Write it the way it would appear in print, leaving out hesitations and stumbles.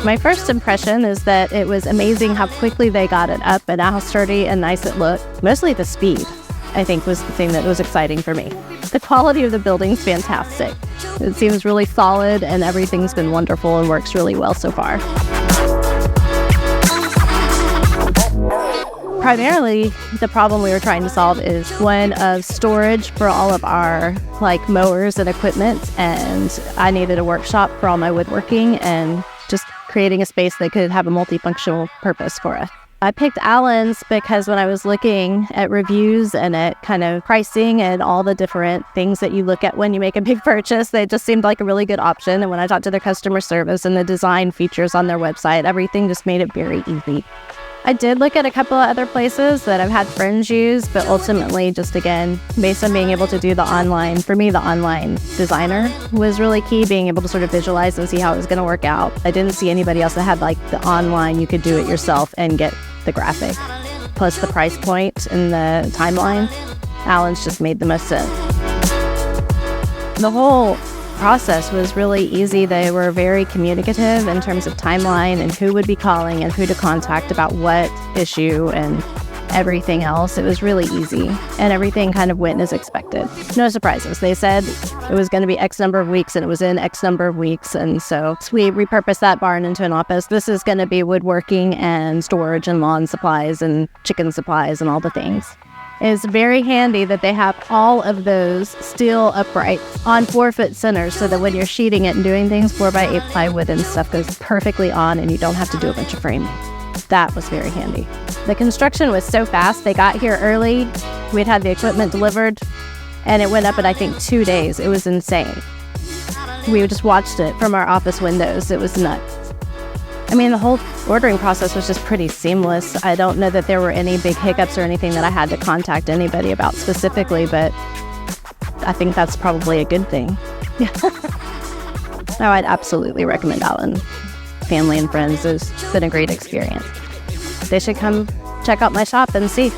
My first impression is that it was amazing how quickly they got it up and how sturdy and nice it looked. Mostly the speed, I think, was the thing that was exciting for me. The quality of the building's fantastic. It seems really solid and everything's been wonderful and works really well so far. Primarily, the problem we were trying to solve is one of storage for all of our mowers and equipment, and I needed a workshop for all my woodworking and just creating a space that could have a multifunctional purpose for us. I picked Allen's because when I was looking at reviews and at kind of pricing and all the different things that you look at when you make a big purchase, they just seemed like a really good option. And when I talked to their customer service and the design features on their website, everything just made it very easy. I did look at a couple of other places that I've had friends use, but ultimately, just again, based on being able to do the online, for me, the online designer was really key, being able to sort of visualize and see how it was going to work out. I didn't see anybody else that had the online, you could do it yourself and get the graphic, plus the price point and the timeline. Allen's just made the most sense. The whole process was really easy. They were very communicative in terms of timeline and who would be calling and who to contact about what issue and everything else. It was really easy and everything kind of went as expected. No surprises. They said it was going to be X number of weeks and it was in X number of weeks, and so we repurposed that barn into an office. This is going to be woodworking and storage and lawn supplies and chicken supplies and all the things. It's very handy that they have all of those steel uprights on 4-foot centers so that when you're sheeting it and doing things, 4x8 plywood and stuff goes perfectly on and you don't have to do a bunch of framing. That was very handy. The construction was so fast. They got here early. We'd had the equipment delivered and it went up in, I think, 2 days. It was insane. We just watched it from our office windows. It was nuts. I mean, the whole ordering process was just pretty seamless. I don't know that there were any big hiccups or anything that I had to contact anybody about specifically, but I think that's probably a good thing. No, I'd absolutely recommend Allen. Family and friends, it's been a great experience. They should come check out my shop and see.